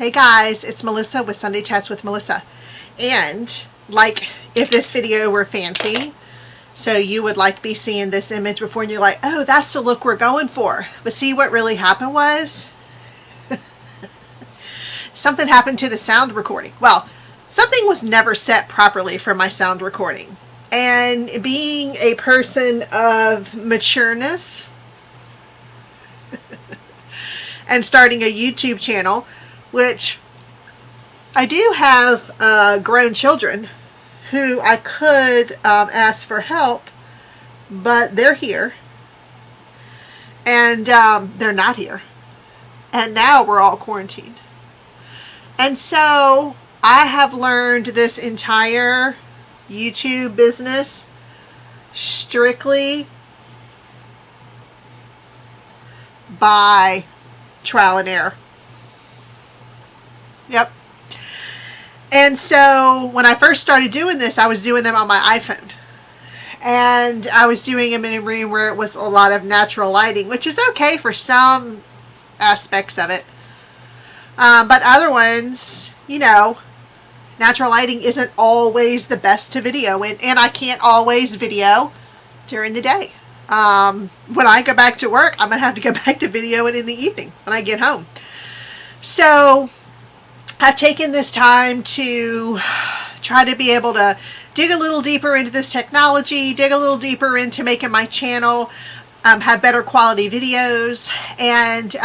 Hey guys, it's Melissa with Sunday Chats with Melissa. And like if this video were fancy, so you would like be seeing this image before and you're like, oh, that's the look we're going for. But see, what really happened was something happened to the sound recording. Well, something was never set properly for my sound recording. And being a person of matureness and starting a YouTube channel, which I do have grown children who I could ask for help, but they're here and they're not here, and now we're all quarantined. And so I have learned this entire YouTube business strictly by trial and error. Yep. And so when I first started doing this, I was doing them on my iPhone. And I was doing them in a room where it was a lot of natural lighting, which is okay for some aspects of it. But other ones, you know, natural lighting isn't always the best to video in. And I can't always video during the day. When I go back to work, I'm going to have to go back to video it in the evening when I get home. So I've taken this time to try to be able to dig a little deeper into this technology, dig a little deeper into making my channel have better quality videos. And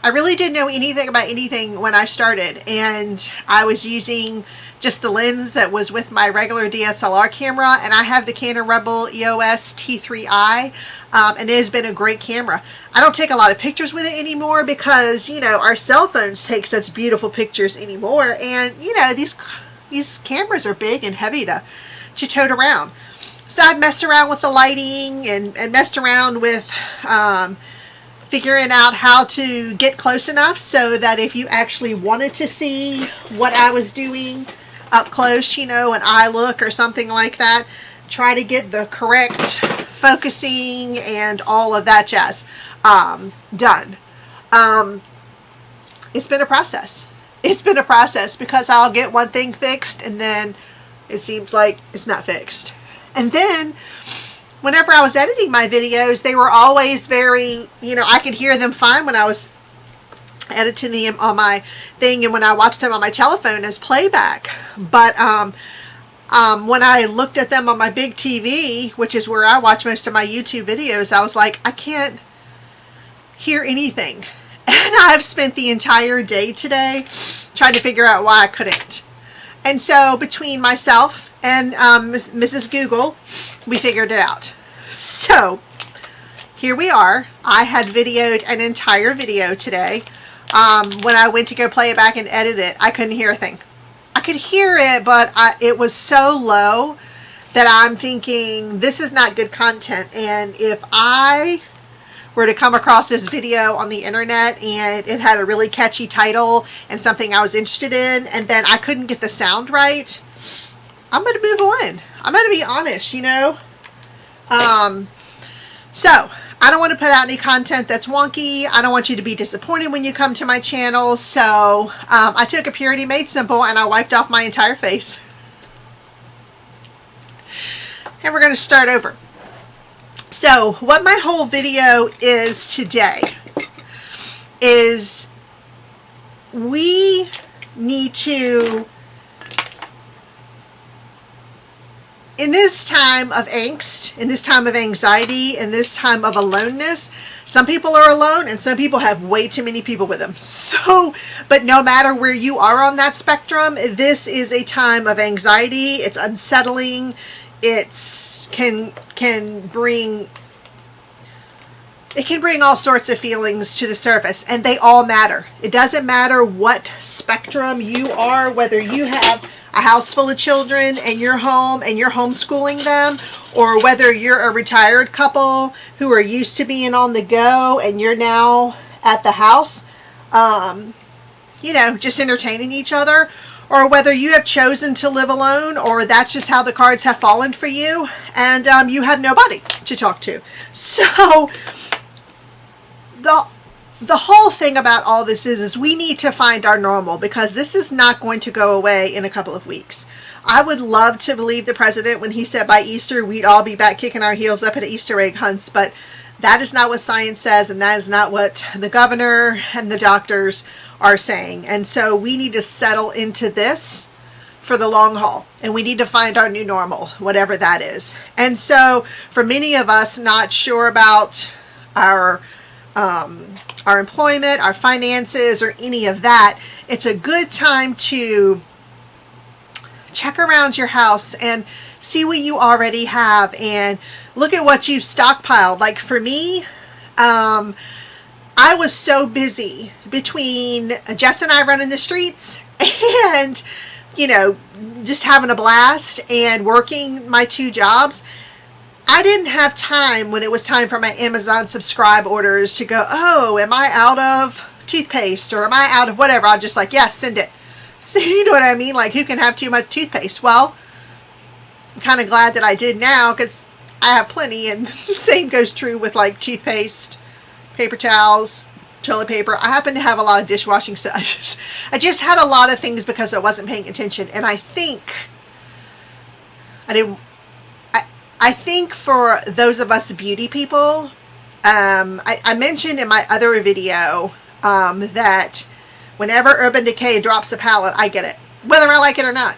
I really didn't know anything about anything when I started. And I was using just the lens that was with my regular DSLR camera. And I have the Canon Rebel EOS T3i. And it has been a great camera. I don't take a lot of pictures with it anymore because, you know, our cell phones take such beautiful pictures anymore. And, you know, these cameras are big and heavy to tote around. So I've messed around with the lighting and messed around with figuring out how to get close enough so that if you actually wanted to see what I was doing up close, you know, an eye look or something like that, try to get the correct focusing and all of that jazz done. It's been a process. It's been a process because I'll get one thing fixed and then it seems like it's not fixed. And then whenever I was editing my videos, they were always very, you know, I could hear them fine when I was editing them on my thing and when I watched them on my telephone as playback. But when I looked at them on my big TV, which is where I watch most of my YouTube videos, I was like, I can't hear anything. And I've spent the entire day today trying to figure out why I couldn't. And so between myself and Mrs. Google, we figured it out. So here we are. I had videoed an entire video today. When I went to go play it back and edit it, I couldn't hear a thing. I could hear it, but it was so low that I'm thinking this is not good content. And if I were to come across this video on the internet and it had a really catchy title and something I was interested in, and then I couldn't get the sound right, I'm going to move on. I'm going to be honest, you know. So I don't want to put out any content that's wonky. I don't want you to be disappointed when you come to my channel. So I took a Purity Made Simple and I wiped off my entire face. And we're going to start over. So what my whole video is today is we need to, in this time of angst, in this time of anxiety, in this time of aloneness, some people are alone and some people have way too many people with them. So, but no matter where you are on that spectrum, this is a time of anxiety. It's unsettling. It can bring all sorts of feelings to the surface, and they all matter. It doesn't matter what spectrum you are, whether you have a house full of children and you're home and you're homeschooling them, or whether you're a retired couple who are used to being on the go and you're now at the house, you know, just entertaining each other, or whether you have chosen to live alone, or that's just how the cards have fallen for you, and you have nobody to talk to. So the whole thing about all this is we need to find our normal, because this is not going to go away in a couple of weeks. I would love to believe the president when he said by Easter we'd all be back kicking our heels up at Easter egg hunts, but that is not what science says, and that is not what the governor and the doctors are saying. And so we need to settle into this for the long haul, and we need to find our new normal, whatever that is. And so for many of us not sure about our employment, our finances, or any of that, it's a good time to check around your house and see what you already have and look at what you've stockpiled. Like for me, I was so busy between Jess and I running the streets and, you know, just having a blast and working my 2 jobs. I didn't have time when it was time for my Amazon subscribe orders to go, oh, am I out of toothpaste or am I out of whatever? I'll just like, yes, send it. So you know what I mean? Like, who can have too much toothpaste? Well, I'm kind of glad that I did now, because I have plenty, and the same goes true with like toothpaste, paper towels, toilet paper. I happen to have a lot of dishwashing stuff. I just had a lot of things because I wasn't paying attention. And I think I think for those of us beauty people, I mentioned in my other video that whenever Urban Decay drops a palette, I get it, whether I like it or not.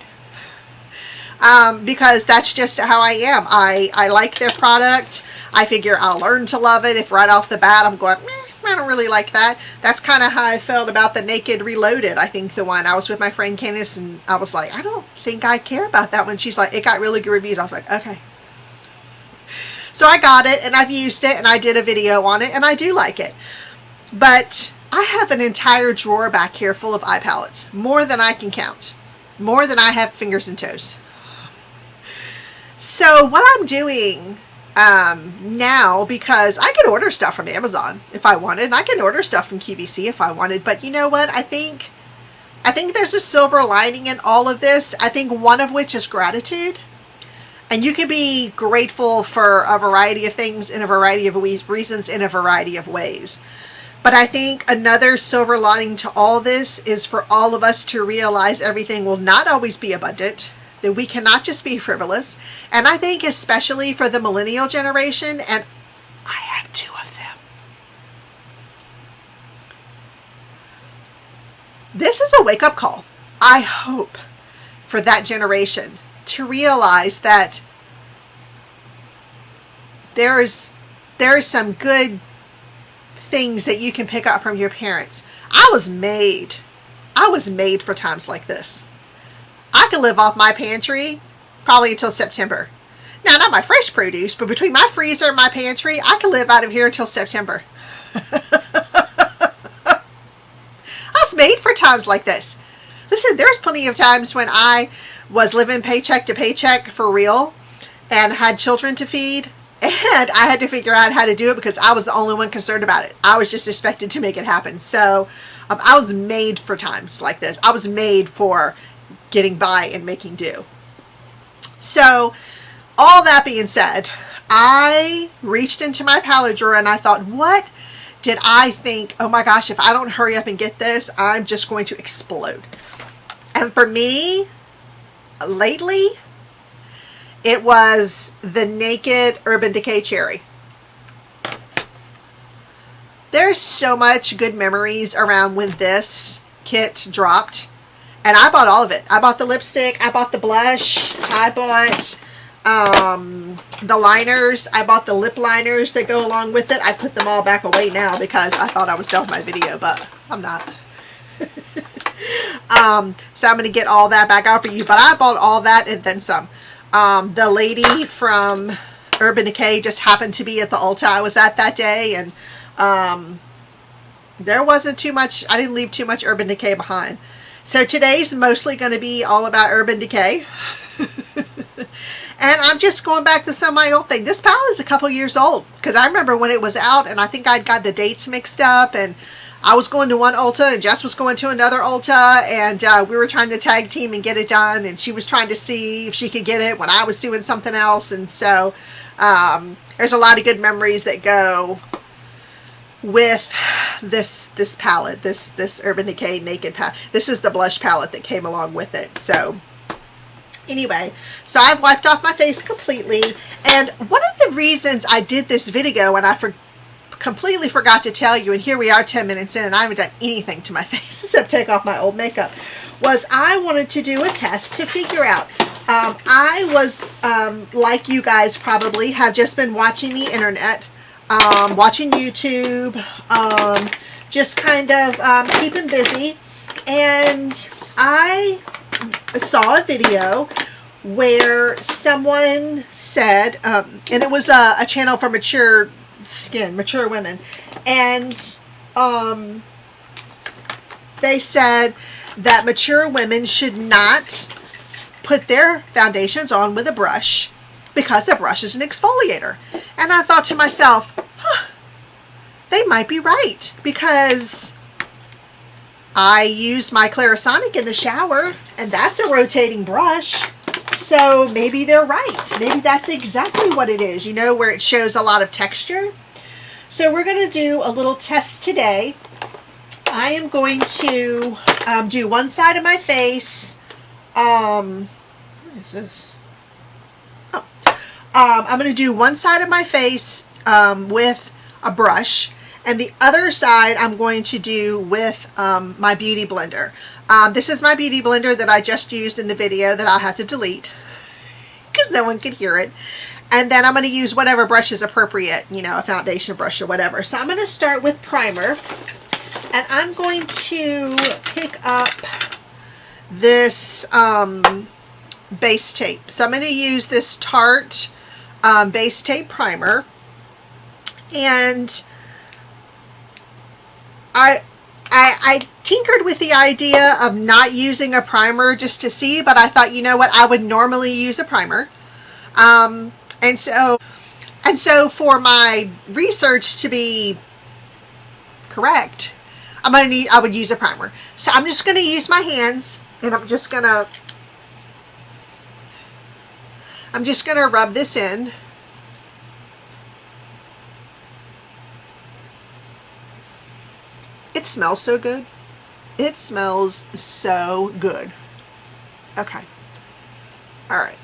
Because that's just how I am. I like their product. I figure I'll learn to love it if right off the bat I'm going, I don't really like that. That's kind of how I felt about the Naked Reloaded. I think the one I was with my friend Candice, and I was like, I don't think I care about that one. She's like, it got really good reviews. I was like, okay. So I got it, and I've used it, and I did a video on it, and I do like it. But I have an entire drawer back here full of eye palettes, more than I can count, more than I have fingers and toes. So what I'm doing now, because I can order stuff from Amazon if I wanted, and I can order stuff from QVC if I wanted, but you know what? I think there's a silver lining in all of this. I think one of which is gratitude. And you can be grateful for a variety of things in a variety of reasons in a variety of ways. But I think another silver lining to all this is for all of us to realize everything will not always be abundant, that we cannot just be frivolous. And I think especially for the millennial generation, and I have 2 of them, this is a wake-up call, I hope, for that generation to realize that there's some good things that you can pick up from your parents. I was made for times like this. I could live off my pantry probably until September. Now, not my fresh produce, but between my freezer and my pantry, I could live out of here until September. I was made for times like this. Listen, there's plenty of times when I was living paycheck to paycheck for real and had children to feed, and I had to figure out how to do it because I was the only one concerned about it. I was just expected to make it happen. So I was made for times like this. I was made for getting by and making do. So all that being said, I reached into my palette drawer and I thought, what did I think? Oh my gosh, if I don't hurry up and get this, I'm just going to explode. And for me, lately, it was the Naked Urban Decay Cherry. There's so much good memories around when this kit dropped. And I bought all of it. I bought the lipstick. I bought the blush. I bought the liners. I bought the lip liners that go along with it. I put them all back away now because I thought I was done with my video, but I'm not. So I'm going to get all that back out for you. But I bought all that and then some. The lady from Urban Decay just happened to be at the Ulta I was at that day. And there wasn't too much. I didn't leave too much Urban Decay behind. So today's mostly going to be all about Urban Decay. And I'm just going back to some of my old things. This palette is a couple years old because I remember when it was out and I think I'd got the dates mixed up and I was going to one Ulta and Jess was going to another Ulta and we were trying to tag team and get it done, and she was trying to see if she could get it when I was doing something else. And so there's a lot of good memories that go with this palette, this Urban Decay Naked palette. This is the blush palette that came along with it. So anyway, so I've wiped off my face completely, and one of the reasons I did this video, and I completely forgot to tell you, and here we are 10 minutes in and I haven't done anything to my face except take off my old makeup, was I wanted to do a test to figure out. I was, like you guys probably, have just been watching the internet, watching YouTube, just kind of keeping busy, and I saw a video where someone said, and it was a channel for mature skin, mature women, and they said that mature women should not put their foundations on with a brush because a brush is an exfoliator. And I thought to myself, they might be right, because I use my Clarisonic in the shower and that's a rotating brush. So maybe they're right. Maybe that's exactly what it is, you know, where it shows a lot of texture. So we're going to do a little test today. I am going to do one side of my face. What is this? Oh. I'm going to do one side of my face with a brush, and the other side I'm going to do with my beauty blender. This is my beauty blender that I just used in the video that I'll have to delete because no one could hear it. And then I'm going to use whatever brush is appropriate, you know, a foundation brush or whatever. So I'm going to start with primer, and I'm going to pick up this base tape. So I'm going to use this Tarte base tape primer, and I tinkered with the idea of not using a primer just to see, but I thought, you know what, I would normally use a primer. And so for my research to be correct, I would use a primer. So I'm just going to use my hands, and I'm just going to rub this in. It smells so good. It smells so good. Okay. All right.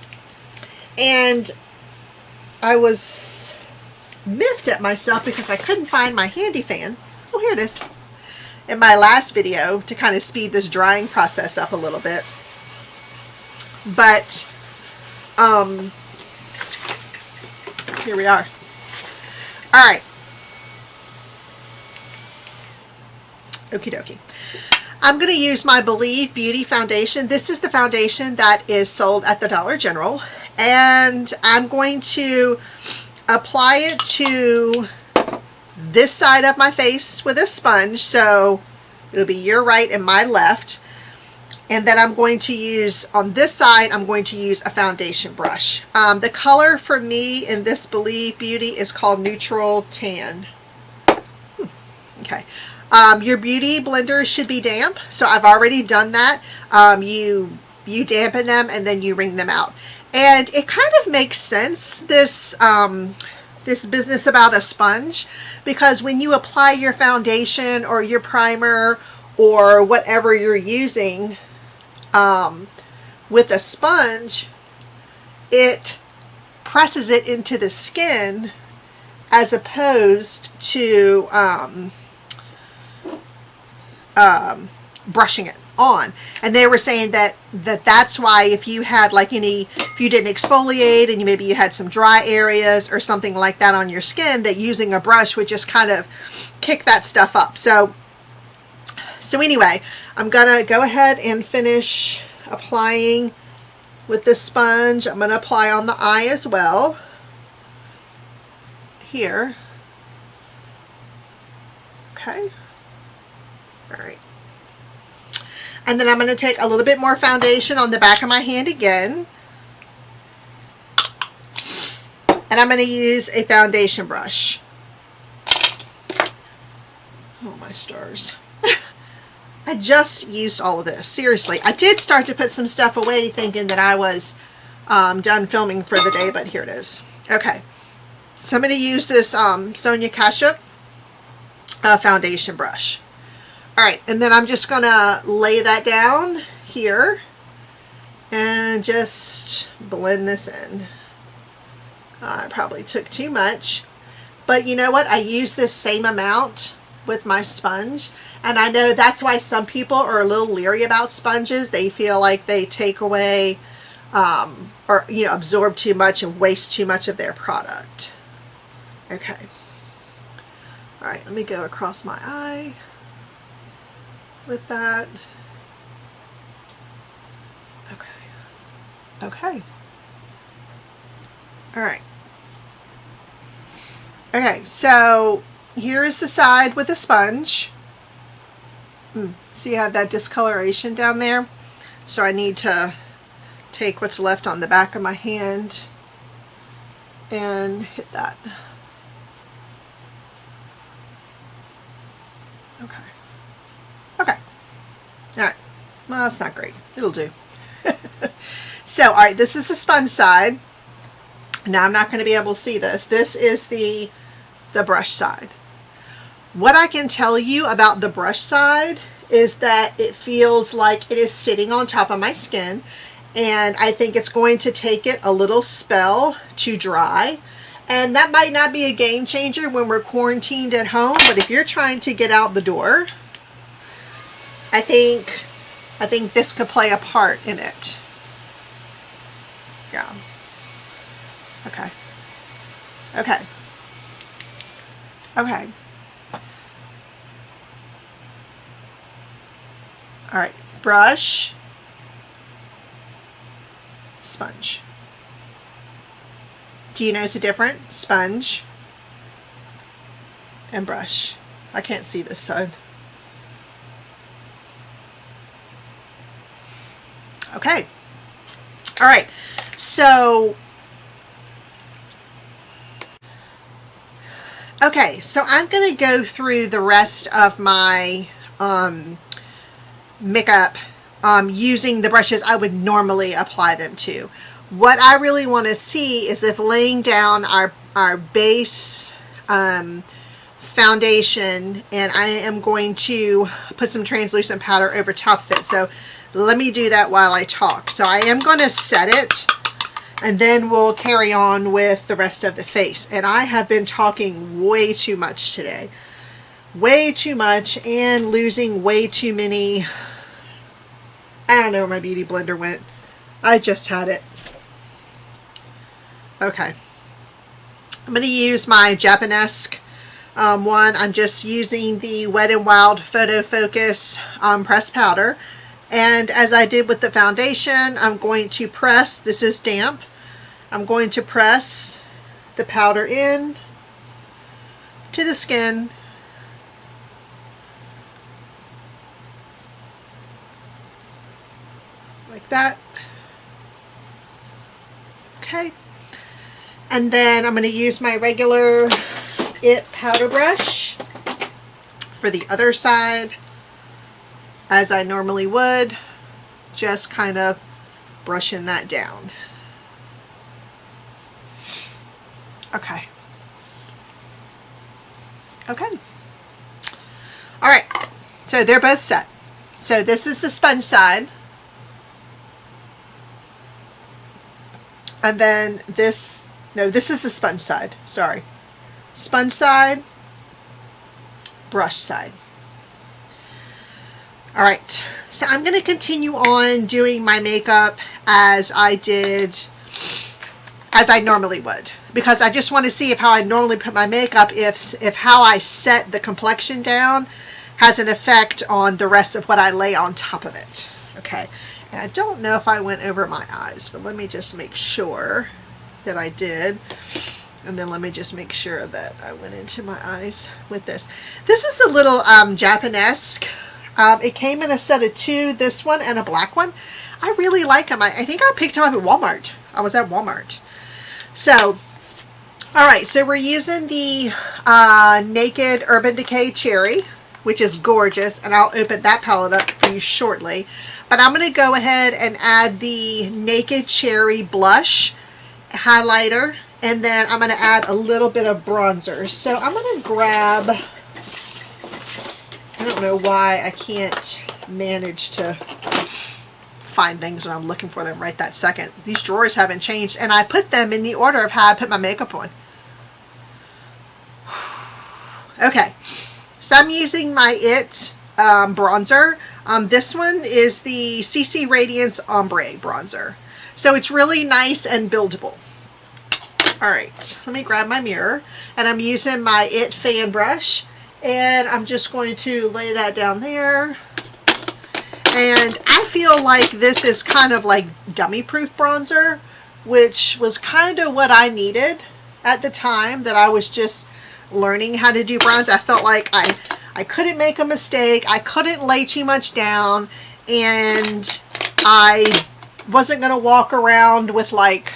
And I was miffed at myself because I couldn't find my handy fan. Oh, here it is. In my last video, to kind of speed this drying process up a little bit. But, here we are. All right. Okie dokie. I'm going to use my Believe Beauty foundation. This is the foundation that is sold at the Dollar General. And I'm going to apply it to this side of my face with a sponge. So it'll be your right and my left. And then I'm going to use, on this side, I'm going to use a foundation brush. The color for me in this Believe Beauty is called Neutral Tan. Okay. Your beauty blender should be damp, so I've already done that. You dampen them and then you wring them out, and it kind of makes sense, this business about a sponge, because when you apply your foundation or your primer or whatever you're using with a sponge, it presses it into the skin as opposed to brushing it on. And they were saying that's why if you had if you didn't exfoliate and maybe you had some dry areas or something like that on your skin, that using a brush would just kind of kick that stuff up. So anyway, I'm gonna go ahead and finish applying with the sponge. I'm gonna apply on the eye as well here. Okay. All right. And then I'm going to take a little bit more foundation on the back of my hand again. And I'm going to use a foundation brush. Oh, my stars. I just used all of this. Seriously. I did start to put some stuff away thinking that I was done filming for the day, but here it is. Okay. So I'm going to use this Sonia Kashuk foundation brush. All right, and then I'm just gonna lay that down here and just blend this in. I probably took too much, but you know what? I use this same amount with my sponge, and I know that's why some people are a little leery about sponges. They feel like they take away or absorb too much and waste too much of their product. Okay. All right, let me go across my eye with that. Okay. All right. Okay, so here is the side with the sponge. See, I have that discoloration down there. So I need to take what's left on the back of my hand and hit that. Okay. Okay. All right. Well, that's not great. It'll do. So, all right, this is the sponge side. Now I'm not going to be able to see this. This is the brush side. What I can tell you about the brush side is that it feels like it is sitting on top of my skin, and I think it's going to take it a little spell to dry. And that might not be a game changer when we're quarantined at home, but if you're trying to get out the door, I think this could play a part in it. Yeah. Okay. Okay. Okay. All right. Brush. Sponge. Do you notice a difference? Sponge and brush. I can't see this side. Okay. All right. So, okay, so I'm going to go through the rest of my makeup using the brushes I would normally apply them to. What I really want to see is if laying down our base foundation, and I am going to put some translucent powder over top of it. So let me do that while I talk. So I am going to set it, and then we'll carry on with the rest of the face. And I have been talking way too much today. Way too much, and losing way too many. I don't know where my beauty blender went. I just had it. Okay. I'm going to use my Japanesque one. I'm just using the Wet n Wild Photo Focus pressed powder. And as I did with the foundation, I'm going to press, this is damp, I'm going to press the powder in to the skin. Like that. Okay. And then I'm going to use my regular IT powder brush for the other side, as I normally would, just kind of brushing that down. Okay. Okay. All right. So they're both set. So this is the sponge side. And then this, no, this is the sponge side. Sorry. Sponge side, brush side. All right, so I'm going to continue on doing my makeup as I normally would, because I just want to see if how I normally put my makeup, if how I set the complexion down has an effect on the rest of what I lay on top of it. Okay, and I don't know if I went over my eyes, but let me just make sure that I did. And then let me just make sure that I went into my eyes with this. This is a little Japanesque. It came in a set of two, this one and a black one. I really like them. I think I picked them up at Walmart. I was at Walmart. So, all right, so we're using the Naked Urban Decay Cherry, which is gorgeous, and I'll open that palette up for you shortly. But I'm going to go ahead and add the Naked Cherry Blush highlighter, and then I'm going to add a little bit of bronzer. So I'm going to grab don't know why I can't manage to find things when I'm looking for them right that second. These drawers haven't changed, and I put them in the order of how I put my makeup on. Okay, so I'm using my bronzer. This one is the CC Radiance Ombre bronzer. So it's really nice and buildable. Alright, let me grab my mirror, and I'm using my fan brush, and I'm just going to lay that down there. And I feel like this is kind of like dummy proof bronzer, which was kind of what I needed at the time that I was just learning how to do bronze. I felt like I couldn't make a mistake, I couldn't lay too much down, and I wasn't going to walk around with like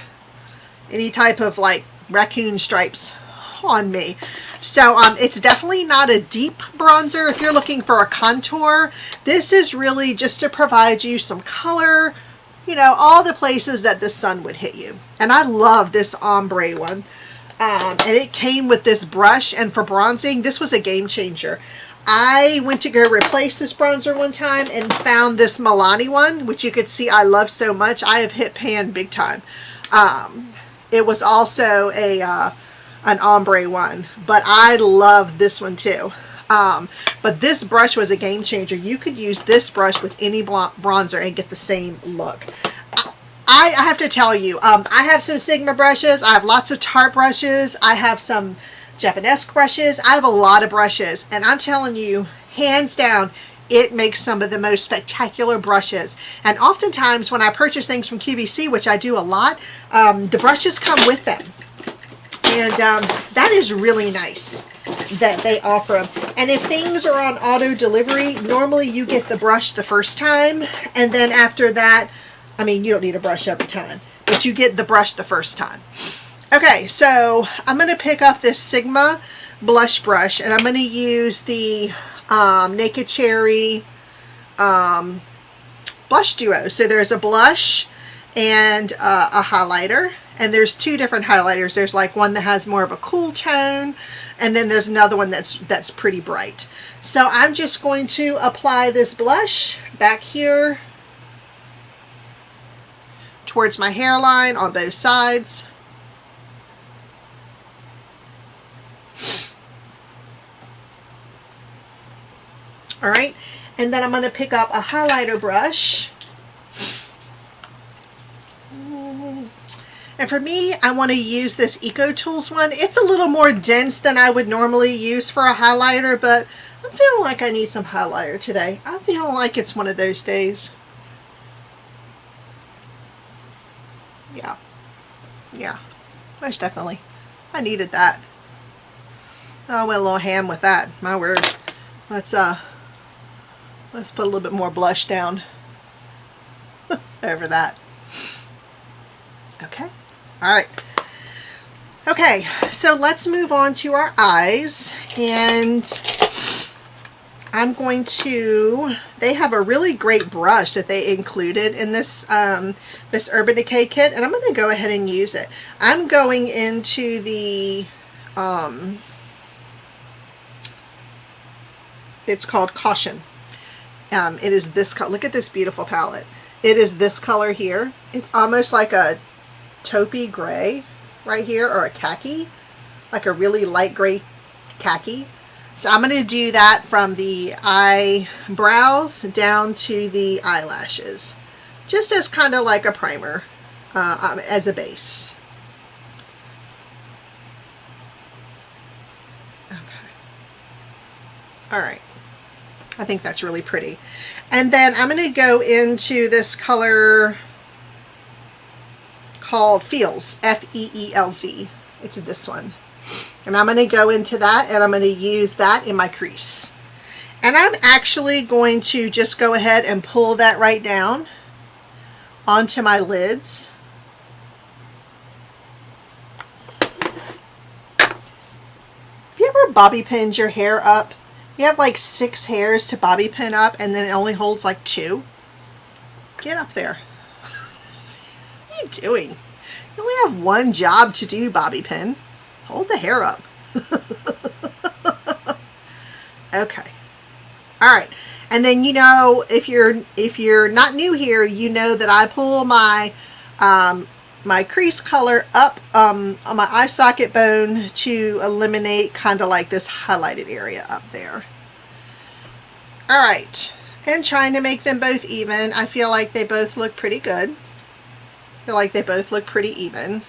any type of like raccoon stripes on me. So it's definitely not a deep bronzer. If you're looking for a contour, this is really just to provide you some color, you know, all the places that the sun would hit you. And I love this ombre one. And it came with this brush, and for bronzing, this was a game changer. I went to go replace this bronzer one time and found this Milani one, which you could see I love so much. I have hit pan big time. It was also an ombre one, but I love this one too. But this brush was a game changer. You could use this brush with any bronzer and get the same look. I have to tell you, I have some Sigma brushes. I have lots of Tarte brushes. I have some Japanese brushes. I have a lot of brushes, and I'm telling you, hands down, it makes some of the most spectacular brushes. And oftentimes when I purchase things from QVC, which I do a lot, the brushes come with them. And that is really nice that they offer them. And if things are on auto delivery, normally you get the brush the first time, and then after that, I mean, you don't need a brush every time, but you get the brush the first time. Okay, so I'm going to pick up this Sigma blush brush, and I'm going to use the Naked Cherry blush duo. So there's a blush and a highlighter, and there's two different highlighters. There's like one that has more of a cool tone, and then there's another one that's pretty bright. So I'm just going to apply this blush back here towards my hairline on both sides. All right, and then I'm going to pick up a highlighter brush. And for me, I want to use this Eco Tools one. It's a little more dense than I would normally use for a highlighter, but I'm feeling like I need some highlighter today. I'm feeling like it's one of those days. Yeah, most definitely. I needed that. Oh, I went a little ham with that. My word. Let's put a little bit more blush down over that. Okay. All right. Okay, so let's move on to our eyes, and I'm going to, they have a really great brush that they included in this this Urban Decay kit, and I'm going to go ahead and use it. I'm going into the it's called Caution. It is this color. Look at this beautiful palette. It is this color here. It's almost like a taupey gray right here, or a khaki, like a really light gray khaki. So I'm going to do that from the eyebrows down to the eyelashes, just as kind of like a primer, as a base. Okay. All right. I think that's really pretty. And then I'm going to go into this color called Feels, F-E-E-L-Z. It's this one. And I'm going to go into that, and I'm going to use that in my crease. And I'm actually going to just go ahead and pull that right down onto my lids. Have you ever bobby pinned your hair up? You have like 6 hairs to bobby pin up, and then it only holds like 2. Get up there. What are you doing? You only have one job to do, bobby pin. Hold the hair up. Okay. All right. And then, you know, if you're not new here, you know that I pull my my crease color up on my eye socket bone to eliminate kind of like this highlighted area up there. All right, and trying to make them both even. I feel like they both look pretty good. I feel like they both look pretty even.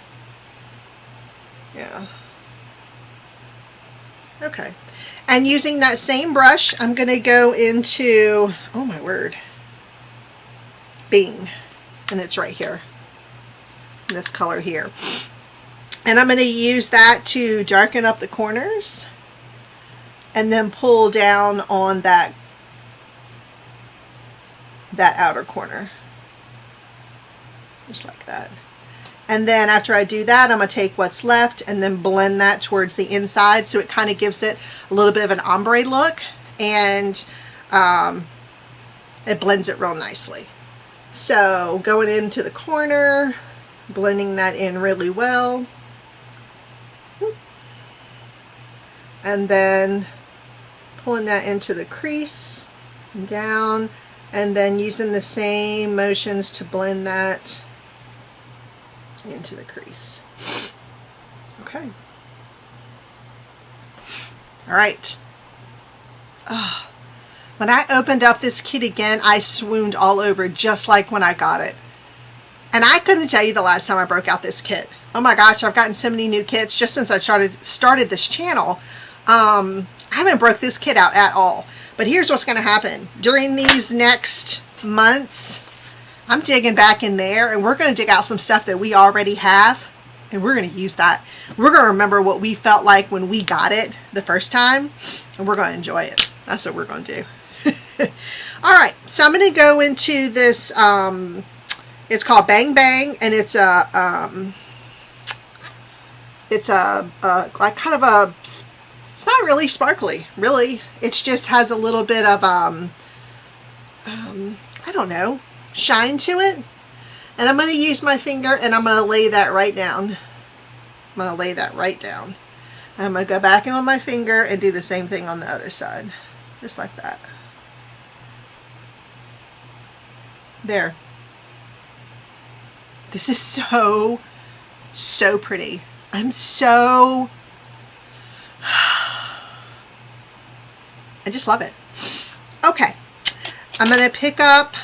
Yeah. Okay. And using that same brush, I'm going to go into, oh my word, Bing. And it's right here, in this color here. And I'm going to use that to darken up the corners and then pull down on that outer corner. Just like that. And then after I do that, I'm going to take what's left and then blend that towards the inside, so it kind of gives it a little bit of an ombre look, and it blends it real nicely. So going into the corner, blending that in really well, and then pulling that into the crease and down, and then using the same motions to blend that into the crease. Okay. All right. Oh, when I opened up this kit again, I swooned all over, just like when I got it. And I couldn't tell you the last time I broke out this kit. Oh my gosh, I've gotten so many new kits just since I started this channel. I haven't broke this kit out at all. But here's what's going to happen. During these next months, I'm digging back in there, and we're going to dig out some stuff that we already have, and we're going to use that. We're going to remember what we felt like when we got it the first time, and we're going to enjoy it. That's what we're going to do. All right, so I'm going to go into this, it's called Bang Bang, and it's a like kind of a, it's not really sparkly, really. It just has a little bit of, I don't know, shine to it. And I'm going to use my finger, and I'm going to lay that right down. I'm going to lay that right down. And I'm going to go back in with my finger and do the same thing on the other side. Just like that. There. This is so, so pretty. I'm so... I just love it. Okay. I'm going to pick up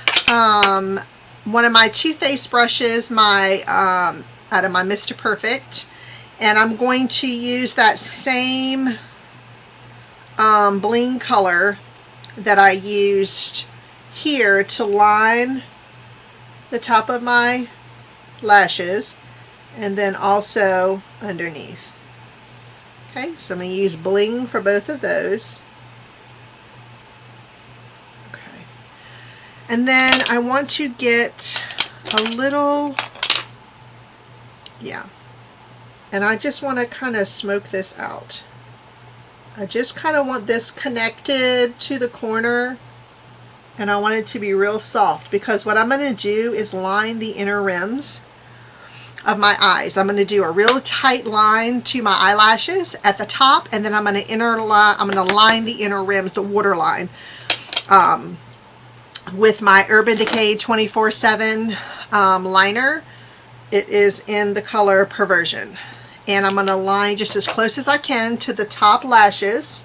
one of my Too Faced brushes, my out of my Mr. Perfect, and I'm going to use that same bling color that I used here to line the top of my lashes, and then also underneath. Okay, so I'm going to use bling for both of those. And then I want to get a little, yeah, and I just want to kind of smoke this out. I just kind of want this connected to the corner, and I want it to be real soft, because what I'm going to do is line the inner rims of my eyes. I'm going to do a real tight line to my eyelashes at the top, and then I'm going to line the inner rims, the waterline, with my Urban Decay 24/7 liner. It is in the color Perversion. And I'm going to line just as close as I can to the top lashes.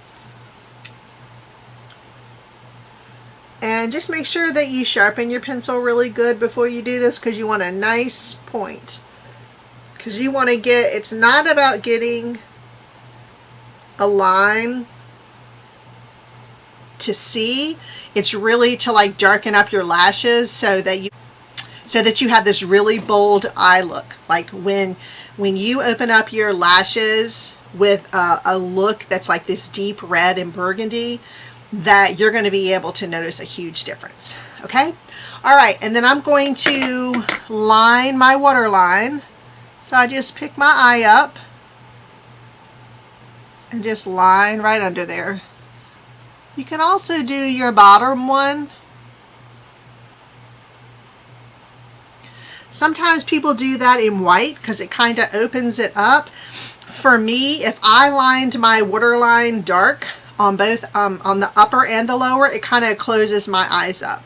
And just make sure that you sharpen your pencil really good before you do this, because you want a nice point. Because you want to get, it's not about getting a line to see, it's really to like darken up your lashes so that you have this really bold eye look. Like when you open up your lashes with a look that's like this deep red and burgundy, that you're going to be able to notice a huge difference. Okay, all right, and then I'm going to line my waterline. So I just pick my eye up and just line right under there. You can also do your bottom one. Sometimes people do that in white because it kind of opens it up. For me, if I lined my waterline dark, on both, on the upper and the lower, it kind of closes my eyes up.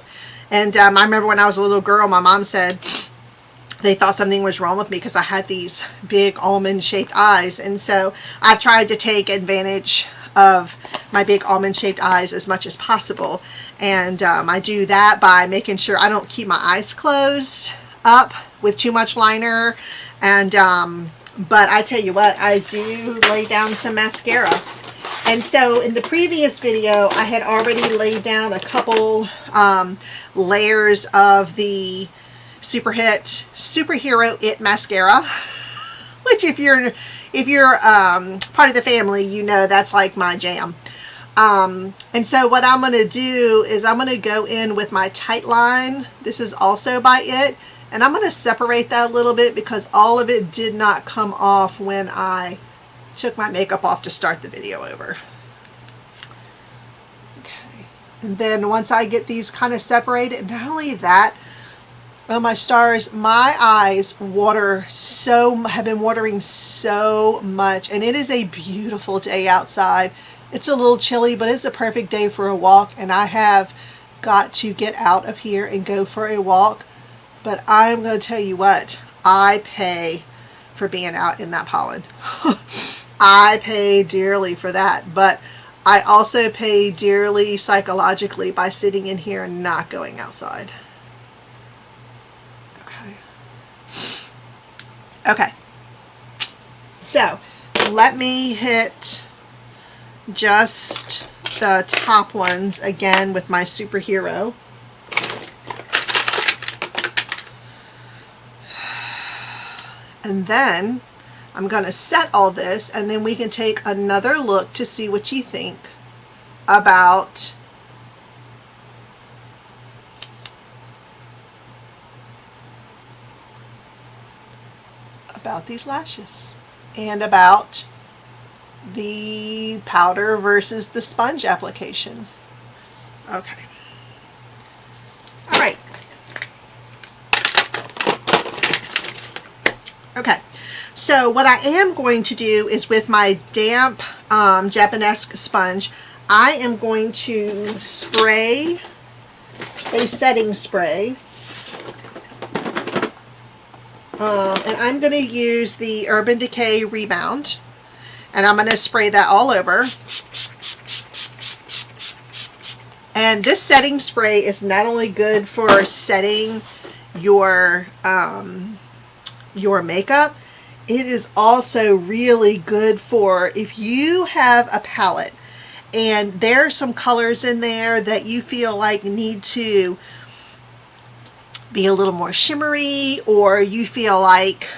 And I remember when I was a little girl, my mom said they thought something was wrong with me because I had these big almond-shaped eyes. And so I've tried to take advantage of my big almond-shaped eyes as much as possible. And I do that by making sure I don't keep my eyes closed up with too much liner. And but I tell you what, I do lay down some mascara. And so in the previous video, I had already laid down a couple layers of the Superhero It Mascara, which if you're part of the family, you know that's like my jam. And so what I'm going to do is I'm going to go in with my Tight Line. This is also by It. And I'm going to separate that a little bit because all of it did not come off when I took my makeup off to start the video over. Okay. And then once I get these kind of separated, not only that, oh my stars, my eyes have been watering so much. And it is a beautiful day outside. It's a little chilly, but it's a perfect day for a walk. And I have got to get out of here and go for a walk. But I'm going to tell you what, I pay for being out in that pollen. I pay dearly for that. But I also pay dearly psychologically by sitting in here and not going outside. Okay, so let me hit just the top ones again with my Superhero. And then I'm going to set all this, and then we can take another look to see what you think about these lashes and about the powder versus the sponge application. Okay. All right. Okay. So what I am going to do is with my damp Japanesque sponge, I am going to spray a setting spray. And I'm going to use the Urban Decay Rebound, and I'm going to spray that all over. And this setting spray is not only good for setting your makeup, it is also really good for if you have a palette and there are some colors in there that you feel like need to be a little more shimmery, or you feel like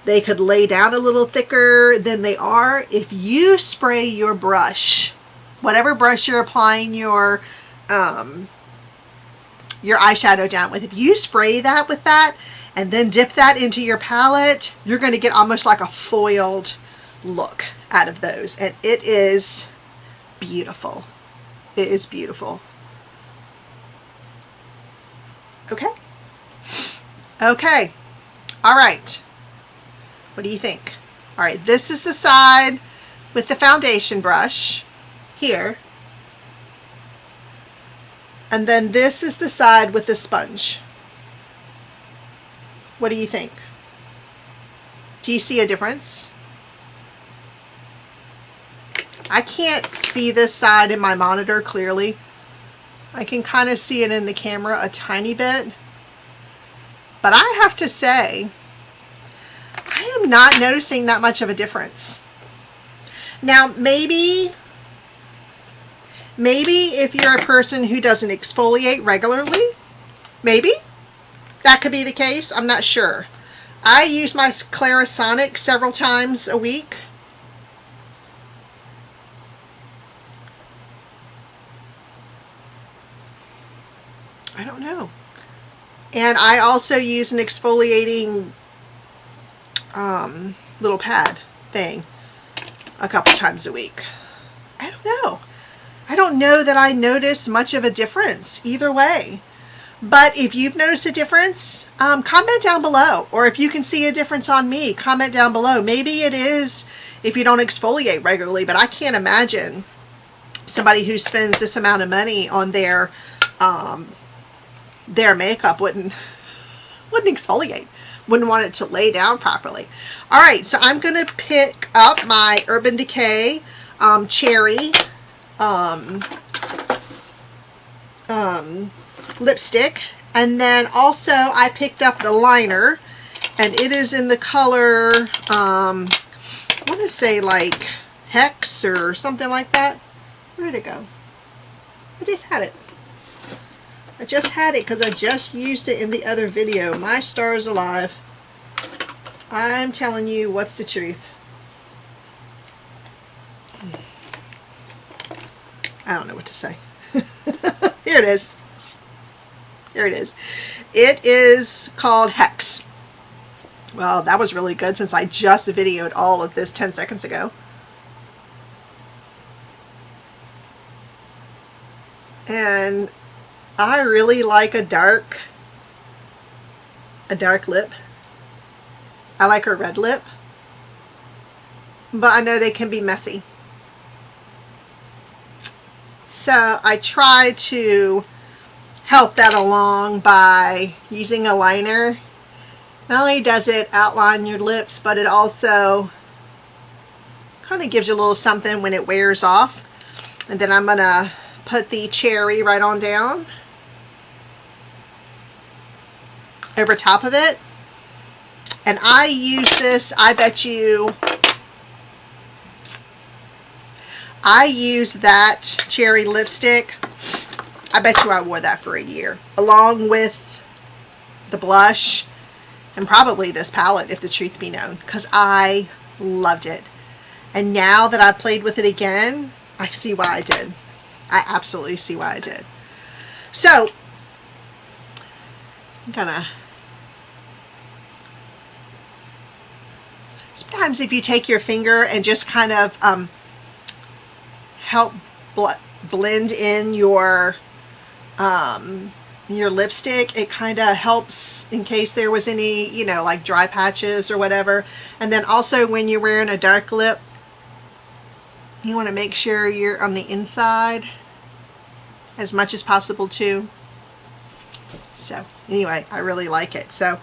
they could lay down a little thicker than they are. If you spray your brush, whatever brush you're applying your eyeshadow down with, if you spray that with that and then dip that into your palette, you're going to get almost like a foiled look out of those, and it is beautiful. It is beautiful. Okay. Okay. All right. What do you think? All right. This is the side with the foundation brush here. And then this is the side with the sponge. What do you think? Do you see a difference? I can't see this side in my monitor clearly. I can kind of see it in the camera a tiny bit. But I have to say, I am not noticing that much of a difference. Now, maybe if you're a person who doesn't exfoliate regularly, maybe that could be the case. I'm not sure. I use my Clarisonic several times a week. I don't know. And I also use an exfoliating little pad thing a couple times a week. I don't know. I don't know that I notice much of a difference either way. But if you've noticed a difference, comment down below. Or if you can see a difference on me, comment down below. Maybe it is if you don't exfoliate regularly, but I can't imagine somebody who spends this amount of money on their makeup wouldn't exfoliate. Wouldn't want it to lay down properly. All right, so I'm going to pick up my Urban Decay Cherry lipstick, and then also I picked up the liner, and it is in the color I want to say like Hex or something like that. Where'd it go? I just had it because I just used it in the other video. My stars alive. I'm telling you what's the truth. I don't know what to say. Here it is. Here it is. It is called Hex. Well, that was really good since I just videoed all of this 10 seconds ago. And I really like a dark lip. I like a red lip. But I know they can be messy. So I try to help that along by using a liner. Not only does it outline your lips, but it also kind of gives you a little something when it wears off. And then I'm going to put the cherry right on down over top of it. And I use this, I bet you, I use that cherry lipstick, I bet you I wore that for a year, along with the blush and probably this palette, if the truth be known, because I loved it. And now that I've played with it again, I see why I did. I absolutely see why I did. So, I'm gonna, sometimes if you take your finger and just kind of help blend in your lipstick, it kind of helps in case there was any, you know, like dry patches or whatever. And then also when you're wearing a dark lip, you want to make sure you're on the inside as much as possible too. So anyway, I really like it. So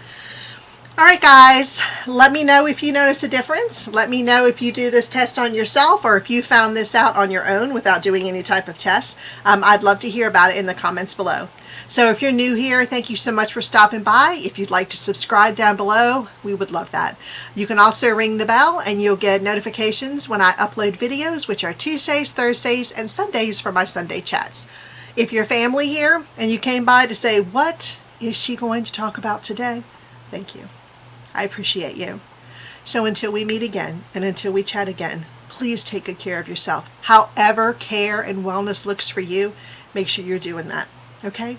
alright guys, let me know if you notice a difference. Let me know if you do this test on yourself or if you found this out on your own without doing any type of test. I'd love to hear about it in the comments below. So if you're new here, thank you so much for stopping by. If you'd like to subscribe down below, we would love that. You can also ring the bell and you'll get notifications when I upload videos, which are Tuesdays, Thursdays, and Sundays for my Sunday chats. If you're family here and you came by to say, what is she going to talk about today? Thank you. I appreciate you. So until we meet again and until we chat again, please take good care of yourself. However care and wellness looks for you, make sure you're doing that. Okay?